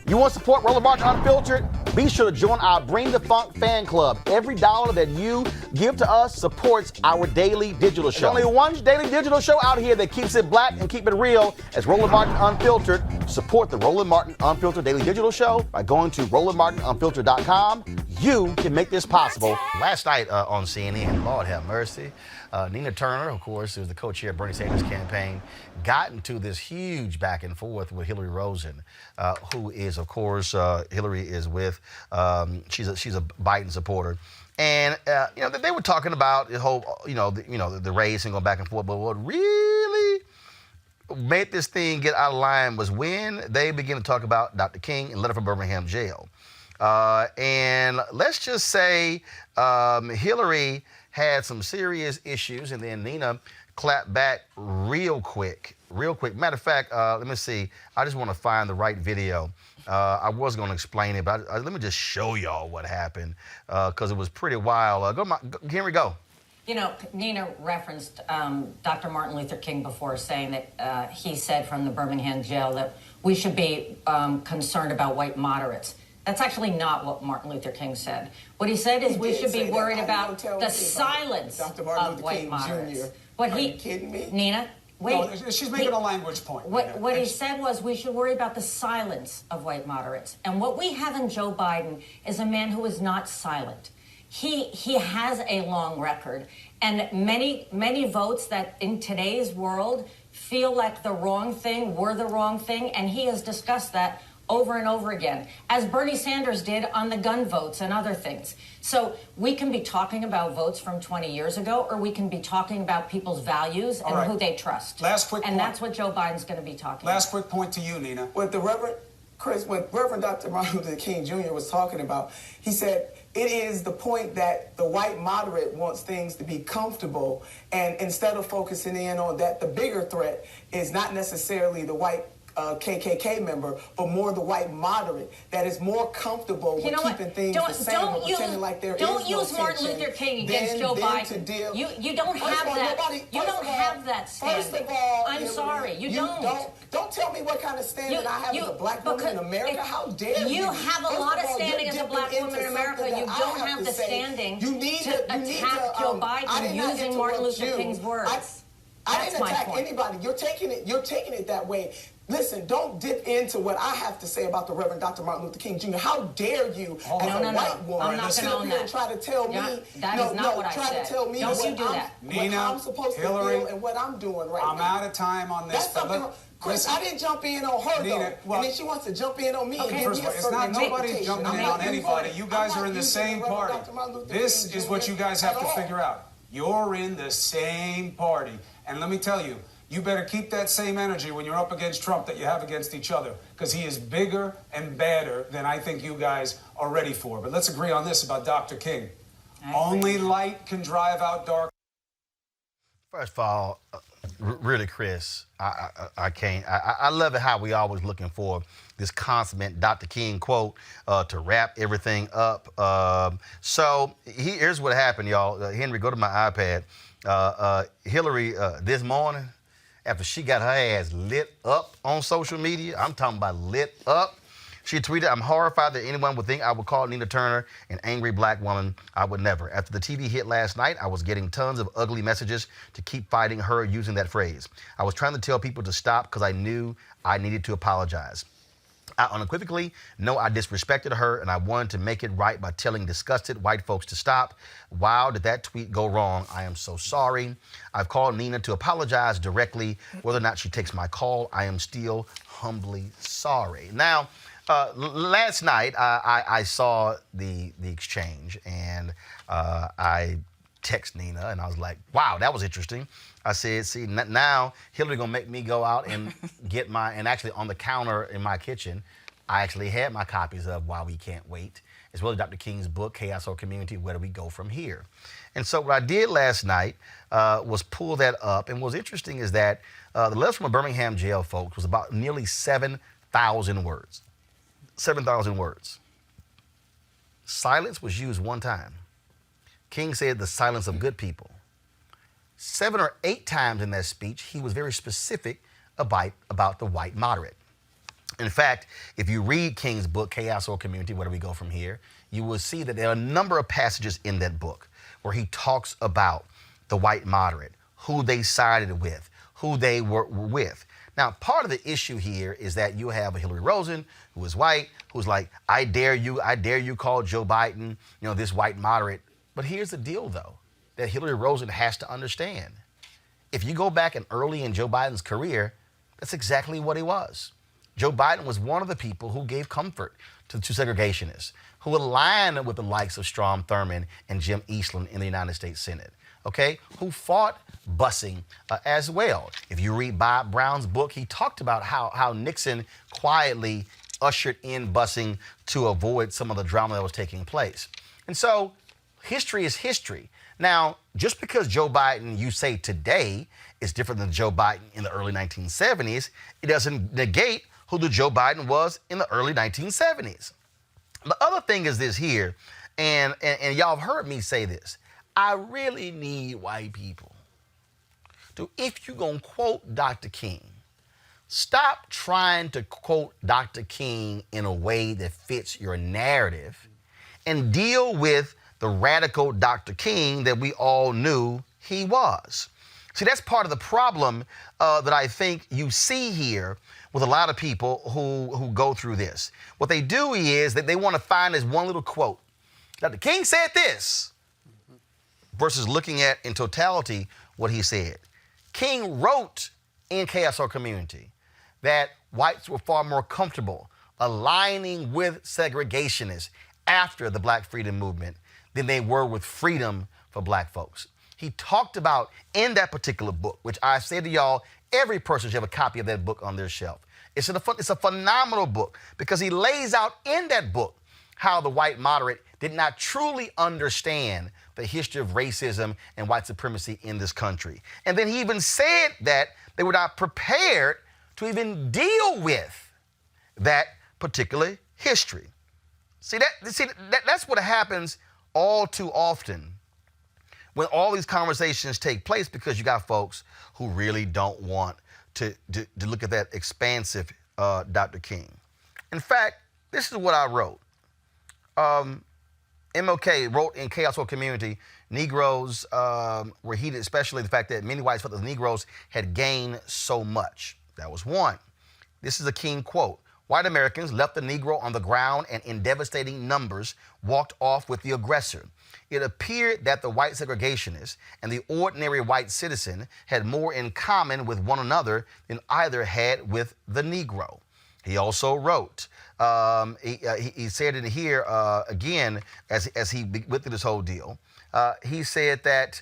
You want to support Roland Martin Unfiltered? Be sure to join our Bring the Funk fan club. Every dollar that you give to us supports our daily digital show. There's only one daily digital show out here that keeps it black and keep it real as Roland Martin Unfiltered. Support the Roland Martin Unfiltered daily digital show by going to RolandMartinUnfiltered.com. You can make this possible. Last night on CNN, Lord have mercy, Nina Turner, of course, who's the co-chair of Bernie Sanders' campaign, got into this huge back and forth with Hilary Rosen, who is, of course, Hillary is with. She's a Biden supporter, and they were talking about the whole, the race and going back and forth. But what really made this thing get out of line was when they began to talk about Dr. King and letter from Birmingham jail. And let's just say Hillary had some serious issues, and then Nina clapped back real quick. Matter of fact, let me see. I just want to find the right video. I was going to explain it, but let me just show y'all what happened because it was pretty wild. Henry, go. You know, Nina referenced Dr. Martin Luther King before, saying that he said from the Birmingham jail that we should be concerned about white moderates. That's actually not what Martin Luther King said. What he said is we should be worried about the silence of white moderates. Are you kidding me? Nina, wait. No, she's making a language point. What he said was we should worry about the silence of white moderates. And what we have in Joe Biden is a man who is not silent. He has a long record, and many votes that in today's world feel like the wrong thing were the wrong thing, and he has discussed that over and over again, as Bernie Sanders did on the gun votes and other things. So we can be talking about votes from 20 years ago, or we can be talking about people's values and who they trust. Last quick point. That's what Joe Biden's going to be talking about. Last quick point to you, Nina. What Reverend Dr. Martin Luther King Jr. was talking about, he said it is the point that the white moderate wants things to be comfortable, and instead of focusing in on that, the bigger threat is not necessarily the white KKK member, but more the white moderate that is more comfortable with keeping things the same and pretending like there is no tension. Don't use Martin Luther King against Joe Biden. You don't have that. You don't have that standing. First of all, I'm sorry, you don't. Don't tell me what kind of standing I have as a black woman in America. How dare you? You have a lot of standing as a black woman in America. You don't have the standing to attack Joe Biden using Martin Luther King's words. I didn't attack anybody. You're taking it that way. Listen, don't dip into what I have to say about the Reverend Dr. Martin Luther King Jr. How dare you, as a white woman, sit up here and try to tell me, try to tell me what I'm supposed to feel and what I'm doing right now. I'm out of time on this. That's something. Chris, I didn't jump in on her, though. And then she wants to jump in on me and give me a certain nobody's jumping in on anybody. You guys are in the same party. This is what you guys have to figure out. You're in the same party. And let me tell you, you better keep that same energy when you're up against Trump that you have against each other, because he is bigger and badder than I think you guys are ready for. But let's agree on this about Dr. King. Only light can drive out dark. First of all, really, Chris, I can't. I love it how we always looking for this consummate Dr. King quote to wrap everything up. So here's what happened, y'all. Henry, go to my iPad. Hillary, this morning, after she got her ass lit up on social media, I'm talking about lit up, she tweeted, "I'm horrified that anyone would think I would call Nina Turner an angry black woman. I would never. After the TV hit last night, I was getting tons of ugly messages to keep fighting her using that phrase. I was trying to tell people to stop because I knew I needed to apologize. I unequivocally know I disrespected her, and I wanted to make it right by telling disgusted white folks to stop. Wow, did that tweet go wrong? I am so sorry. I've called Nina to apologize directly. Whether or not she takes my call, I am still humbly sorry." Now, last night, I saw the exchange, and I text Nina, and I was like, wow, that was interesting. I said, see, now Hillary gonna make me go out and get and actually on the counter in my kitchen, I actually had my copies of Why We Can't Wait, as well as Dr. King's book, Chaos or Community, Where Do We Go From Here? And so what I did last night was pull that up, and what's interesting is that the letter from a Birmingham jail, folks, was about nearly 7,000 words. 7,000 words. Silence was used one time. King said the silence of good people. 7 or 8 times in that speech, he was very specific about the white moderate. In fact, if you read King's book, Chaos or Community, Where Do We Go From Here, you will see that there are a number of passages in that book where he talks about the white moderate, who they sided with, who they were with. Now, part of the issue here is that you have a Hilary Rosen, who is white, who's like, I dare you call Joe Biden, this white moderate. But here's the deal, though, that Hilary Rosen has to understand. If you go back and early in Joe Biden's career, that's exactly what he was. Joe Biden was one of the people who gave comfort to segregationists, who aligned with the likes of Strom Thurmond and Jim Eastland in the United States Senate, okay, who fought busing as well. If you read Bob Brown's book, he talked about how Nixon quietly ushered in busing to avoid some of the drama that was taking place. And so history is history. Now, just because Joe Biden, you say today, is different than Joe Biden in the early 1970s, it doesn't negate who the Joe Biden was in the early 1970s. The other thing is this here, and y'all have heard me say this, I really need white people to, if you're going to quote Dr. King, stop trying to quote Dr. King in a way that fits your narrative and deal with the radical Dr. King that we all knew he was. See, that's part of the problem that I think you see here with a lot of people who go through this. What they do is that they want to find this one little quote. Dr. King said this, versus looking at in totality what he said. King wrote in Chaos or Community that whites were far more comfortable aligning with segregationists after the Black Freedom Movement than they were with freedom for Black folks. He talked about in that particular book, which I say to y'all, every person should have a copy of that book on their shelf. It's a phenomenal book because he lays out in that book how the white moderate did not truly understand the history of racism and white supremacy in this country. And then he even said that they were not prepared to even deal with that particular history. That's what happens all too often when all these conversations take place, because you got folks who really don't want to look at that expansive Dr. King. In fact, this is what I wrote. MLK wrote in Chaos or Community, Negroes were heated, especially the fact that many whites felt that the Negroes had gained so much. That was one. This is a King quote. White Americans left the Negro on the ground and in devastating numbers walked off with the aggressor. It appeared that the white segregationists and the ordinary white citizen had more in common with one another than either had with the Negro. He also wrote, he said it here again as he went through this whole deal. He said that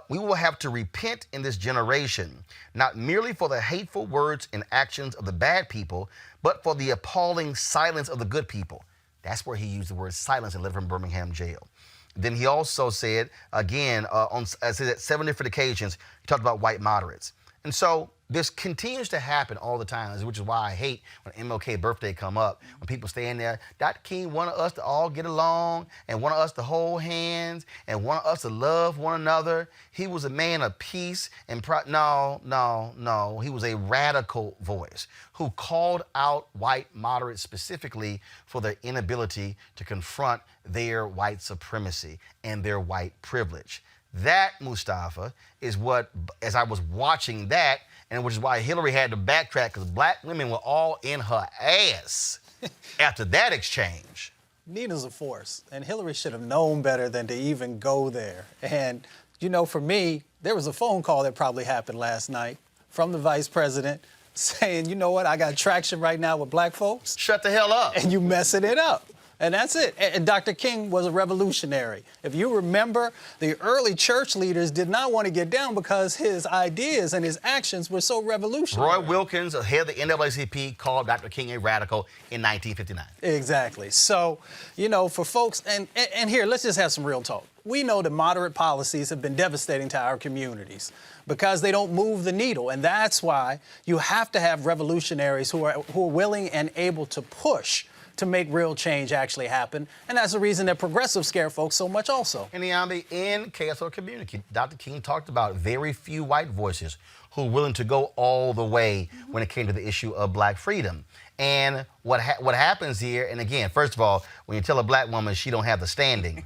we will have to repent in this generation, not merely for the hateful words and actions of the bad people, but for the appalling silence of the good people. That's where he used the word silence and led from Birmingham jail. Then he also said, again, on 7 different occasions, he talked about white moderates. And so this continues to happen all the time, which is why I hate when MLK birthday come up, when people stand there. Dr. King wanted us to all get along and wanted us to hold hands and wanted us to love one another. He was a man of peace and no. He was a radical voice who called out white moderates specifically for their inability to confront their white supremacy and their white privilege. That, Mustafa, is what, as I was watching that, and which is why Hillary had to backtrack, because Black women were all in her ass after that exchange. Nina's a force, and Hillary should have known better than to even go there. And, for me, there was a phone call that probably happened last night from the vice president saying, you know what, I got traction right now with Black folks. Shut the hell up. And you messing it up. And that's it. And Dr. King was a revolutionary. If you remember, the early church leaders did not want to get down because his ideas and his actions were so revolutionary. Roy Wilkins, head of the NAACP, called Dr. King a radical in 1959. Exactly. So, for folks, and here, let's just have some real talk. We know that moderate policies have been devastating to our communities because they don't move the needle. And that's why you have to have revolutionaries who are willing and able to push to make real change actually happen. And that's the reason that progressives scare folks so much also. And Niambi, in KSO community, Dr. King talked about very few white voices who were willing to go all the way when it came to the issue of black freedom. And what happens here, and again, first of all, when you tell a black woman she don't have the standing,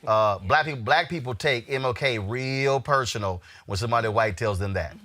black people take MLK real personal when somebody white tells them that.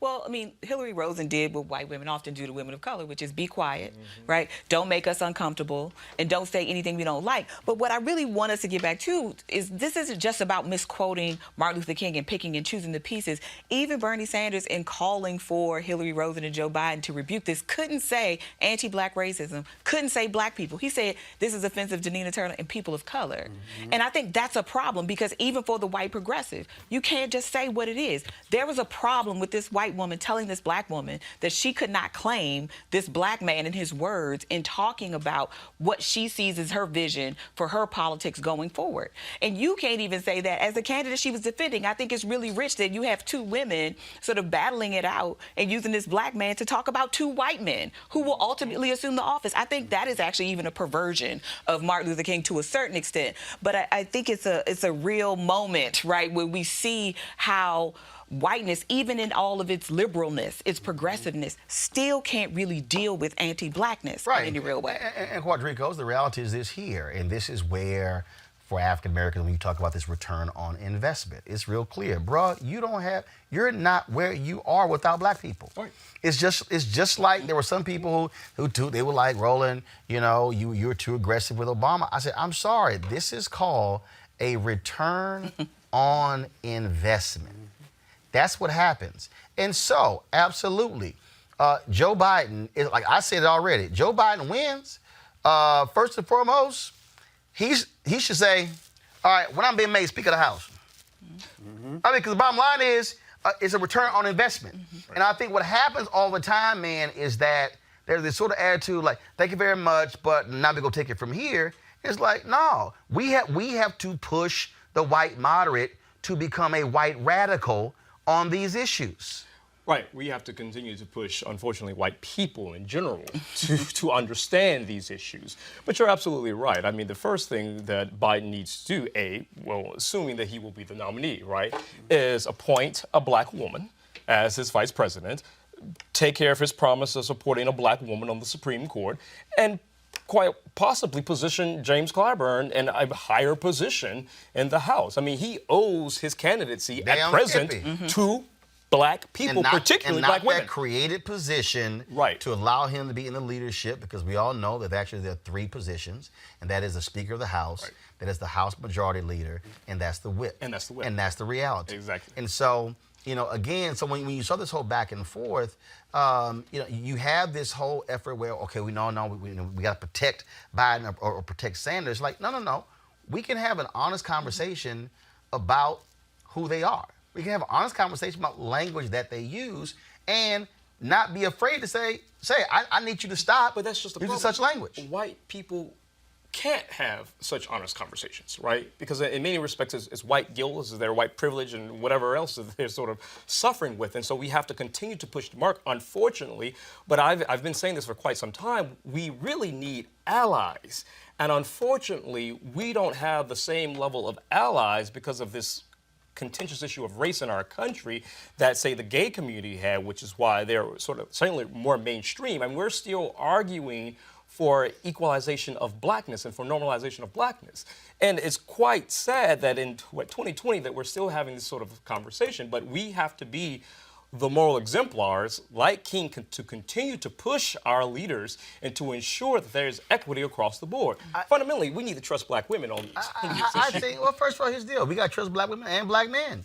Well, I mean, Hilary Rosen did what white women often do to women of color, which is be quiet, right? Don't make us uncomfortable and don't say anything we don't like. But what I really want us to get back to is this isn't just about misquoting Martin Luther King and picking and choosing the pieces. Even Bernie Sanders, in calling for Hilary Rosen and Joe Biden to rebuke this, couldn't say anti-black racism, couldn't say black people. He said this is offensive to Nina Turner and people of color. And I think that's a problem because even for the white progressive, you can't just say what it is. There was a problem with this white woman telling this black woman that she could not claim this black man and his words in talking about what she sees as her vision for her politics going forward. And you can't even say that as the candidate she was defending. I think it's really rich that you have two women sort of battling it out and using this black man to talk about two white men who will ultimately assume the office. I think that is actually even a perversion of Martin Luther King to a certain extent. But I think it's a real moment, right, where we see how whiteness, even in all of its liberalness, its progressiveness, still can't really deal with anti-blackness in any real way. And Quadricos, the reality is this here, and this is where, for African Americans, when you talk about this return on investment, it's real clear, bruh. You're not where you are without black people. Right. It's just like there were some people who they were like, Roland, you're too aggressive with Obama. I said, I'm sorry, this is called a return on investment. That's what happens. And so, absolutely, Joe Biden, is like I said already, Joe Biden wins. First and foremost, he should say, all right, when I'm being made Speaker of the House. I mean, because the bottom line is, it's a return on investment. Right. And I think what happens all the time, man, is that there's this sort of attitude like, thank you very much, but now we're going to take it from here. It's like, no, we have to push the white moderate to become a white radical on these issues. Right. We have to continue to push, unfortunately, white people in general to understand these issues. But you're absolutely right. I mean, the first thing that Biden needs to do, assuming that he will be the nominee, right, is appoint a black woman as his vice president, take care of his promise of supporting a black woman on the Supreme Court, and quite possibly position James Clyburn in a higher position in the House. I mean, he owes his candidacy at present to black people, particularly black women. That created position right. to allow him to be in the leadership, because we all know that actually there are three positions, and that is the Speaker of the House, right. that is the House Majority Leader, and that's the whip. And that's the whip. And that's the reality. Exactly. And so, again, so when you saw this whole back and forth, you have this whole effort where, okay, we got to protect Biden or protect Sanders. Like, no. We can have an honest conversation about who they are. We can have an honest conversation about language that they use and not be afraid to say, I need you to stop but that's just the using such language. White people can't have such honest conversations, right? Because in many respects, it's white guilt, it's their white privilege, and whatever else that they're sort of suffering with. And so we have to continue to push the mark, unfortunately. But I've been saying this for quite some time. We really need allies. And unfortunately, we don't have the same level of allies because of this contentious issue of race in our country that, say, the gay community had, which is why they're sort of certainly more mainstream. I mean, we're still arguing for equalization of blackness and for normalization of blackness. And it's quite sad that in 2020 that we're still having this sort of conversation, but we have to be the moral exemplars like King to continue to push our leaders and to ensure that there's equity across the board. Fundamentally, we need to trust black women on these I think, well, first of all, here's the deal. We got to trust black women and black men.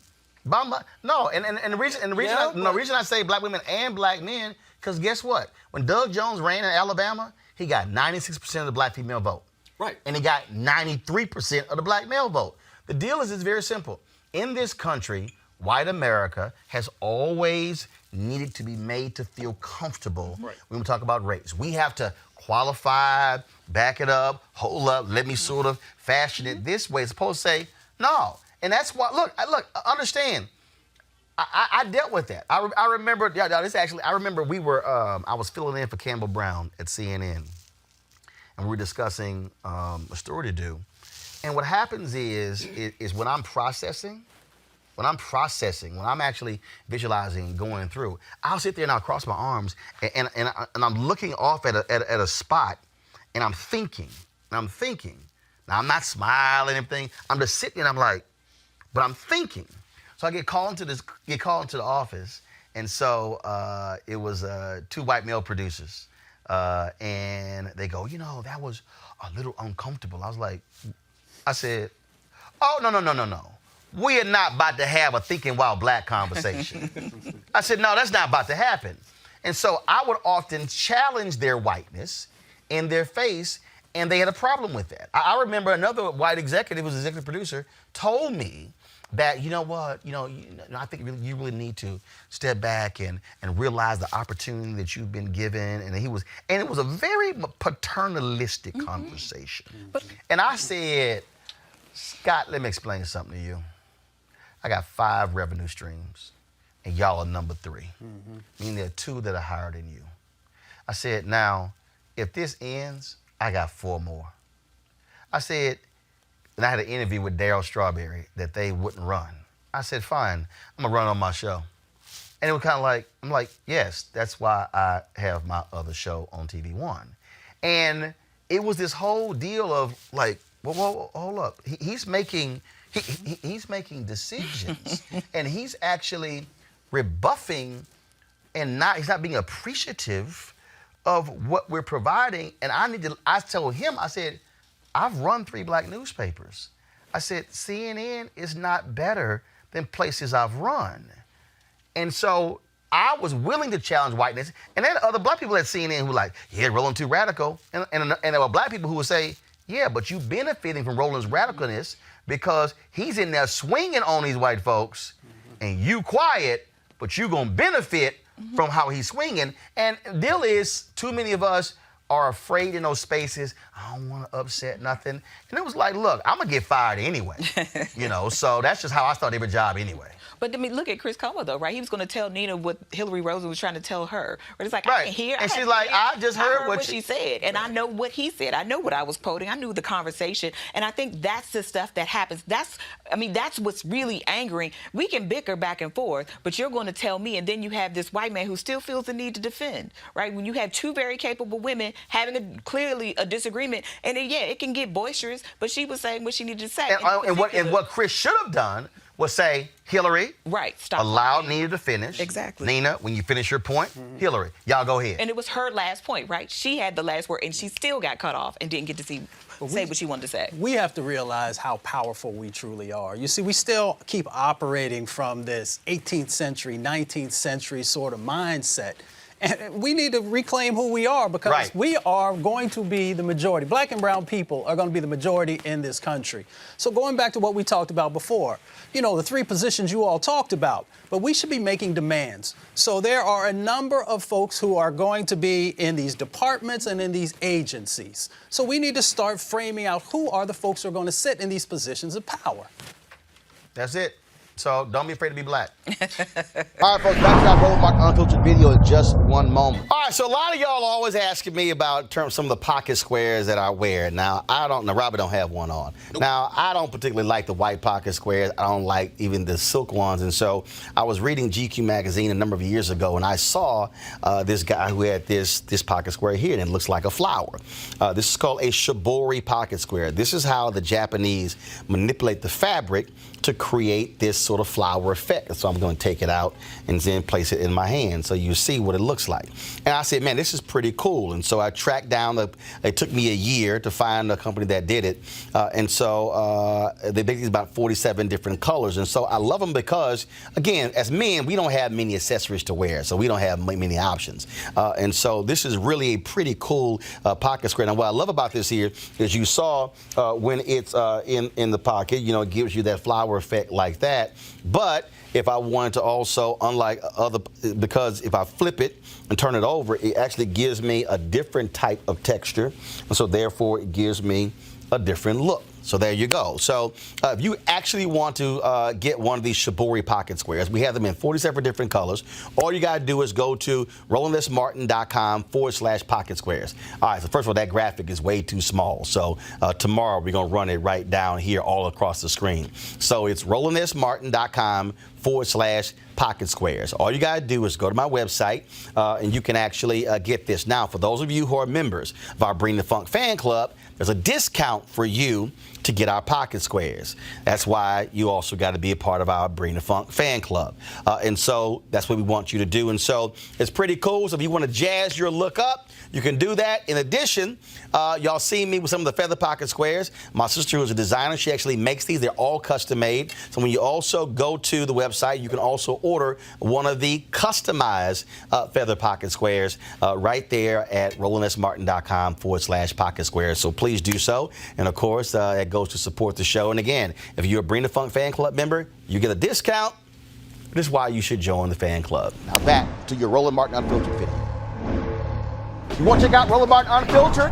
No, and the reason I say black women and black men, because guess what? When Doug Jones ran in Alabama, he got 96% of the black female vote. Right. And he got 93% of the black male vote. The deal is it's very simple. In this country, white America has always needed to be made to feel comfortable when we talk about race. We have to qualify, back it up, hold up, let me sort of fashion it this way. As opposed to say, no. And that's why, look, understand, I dealt with that. I remember, I remember we were, I was filling in for Campbell Brown at CNN. and we're discussing a story to do. And what happens is when I'm processing, when I'm actually visualizing, going through, I'll sit there and I'll cross my arms and I'm looking off at a spot, and I'm thinking. Now I'm not smiling and everything. I'm just sitting and I'm like, but I'm thinking. So I get called into the office, and so it was 2 white male producers, and they go, that was a little uncomfortable. I said, oh, no. We are not about to have a thinking while black conversation. I said, no, that's not about to happen. And so I would often challenge their whiteness in their face, and they had a problem with that. I remember another white executive, who was an executive producer, told me that, I think you really need to step back and realize the opportunity that you've been given. And it was a very paternalistic conversation. And I said, Scott, let me explain something to you. I got 5 revenue streams, and y'all are number 3. Meaning there are 2 that are higher than you. I said, now, if this ends, I got 4 more. I said, and I had an interview with Darryl Strawberry that they wouldn't run. I said, fine, I'm gonna run on my show. And it was kind of like, I'm like, yes, that's why I have my other show on TV One. And it was this whole deal of like, well, hold up. He's making decisions, and he's actually rebuffing, and he's not being appreciative of what we're providing. And I told him, I said, I've run 3 black newspapers. I said, CNN is not better than places I've run. And so I was willing to challenge whiteness. And then other black people at CNN who were like, yeah, Roland too radical. And there were black people who would say, yeah, but you benefiting from Roland's radicalness because he's in there swinging on these white folks, and you quiet, but you gonna benefit from how he's swinging. And the deal is, too many of us are afraid in those spaces. I don't want to upset nothing. And it was like, look, I'm gonna get fired anyway. So that's just how I start every job anyway. But I mean, look at Chris Como, though, right? He was going to tell Nina what Hilary Rosen was trying to tell her. But it's like, right. I can hear. And she's like, I just heard what she said. And I know what he said. I know what I was quoting. I knew the conversation. And I think that's the stuff that happens. That's what's really angering. We can bicker back and forth, but you're going to tell me. And then you have this white man who still feels the need to defend, right? When you have 2 very capable women having clearly a disagreement. And then, it can get boisterous, but she was saying what she needed to say. And what Chris should have done was say, Hilary, right, stop. Allow Nina to finish. Exactly. Nina, when you finish your point, Hilary, y'all go ahead. And it was her last point, right? She had the last word, and she still got cut off and didn't get to say what she wanted to say. We have to realize how powerful we truly are. You see, we still keep operating from this 18th century, 19th century sort of mindset. And we need to reclaim who we are, because we are going to be the majority. Black and brown people are going to be the majority in this country. So going back to what we talked about before, the 3 positions you all talked about, but we should be making demands. So there are a number of folks who are going to be in these departments and in these agencies. So we need to start framing out who are the folks who are going to sit in these positions of power. That's it. So don't be afraid to be black. All right, folks, back to our Roland Unfiltered video in just one moment. All right, so a lot of y'all are always asking me about some of the pocket squares that I wear. Now, Robert don't have one on. Nope. Now, I don't particularly like the white pocket squares. I don't like even the silk ones. And so I was reading GQ magazine a number of years ago, and I saw this guy who had this pocket square here, and it looks like a flower. This is called a shibori pocket square. This is how the Japanese manipulate the fabric to create this sort of flower effect. So I'm going to take it out and then place it in my hand so you see what it looks like. And I said, man, this is pretty cool. And so I tracked down, it took me a year to find a company that did it. And so they basically about 47 different colors. And so I love them because, again, as men, we don't have many accessories to wear, so we don't have many options. And so this is really a pretty cool pocket square. Now, what I love about this here is you saw when it's in the pocket, it gives you that flower effect like that. But if I wanted to also, because if I flip it and turn it over, it actually gives me a different type of texture. And so therefore it gives me a different look. So there you go. So if you actually want to get one of these Shibori pocket squares, we have them in 47 different colors. All you got to do is go to RolandSMartin.com/pocket squares. All right, so first of all, that graphic is way too small. So tomorrow we're going to run it right down here all across the screen. So it's RolandSMartin.com/pocket squares. All you got to do is go to my website and you can actually get this. Now, for those of you who are members of our Bring the Funk fan club, there's a discount for you to get our pocket squares. That's why you also got to be a part of our Bring the Funk fan club. And so that's what we want you to do. And so it's pretty cool. So if you want to jazz your look up, you can do that. In addition, y'all see me with some of the feather pocket squares. My sister, who's a designer, she actually makes these. They're all custom made. So when you also go to the website, you can also order one of the customized feather pocket squares right there at RolandSMartin.com/pocket squares. So please do so. And of course, it goes to support the show. And again, if you're a Bring the Funk fan club member, you get a discount. This is why you should join the fan club. Now back to your Roland Martin Unfiltered video. You want to check out Roland Martin Unfiltered?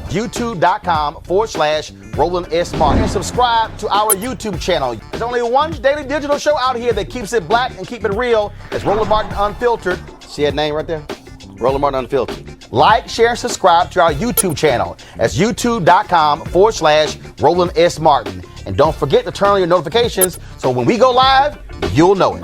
YouTube.com/Roland S. Martin. And subscribe to our YouTube channel. There's only one daily digital show out here that keeps it black and keep it real. It's Roland Martin Unfiltered. See that name right there? Roland Martin Unfiltered. Like, share, and subscribe to our YouTube channel. That's YouTube.com/Roland S. Martin. And don't forget to turn on your notifications so when we go live, you'll know it.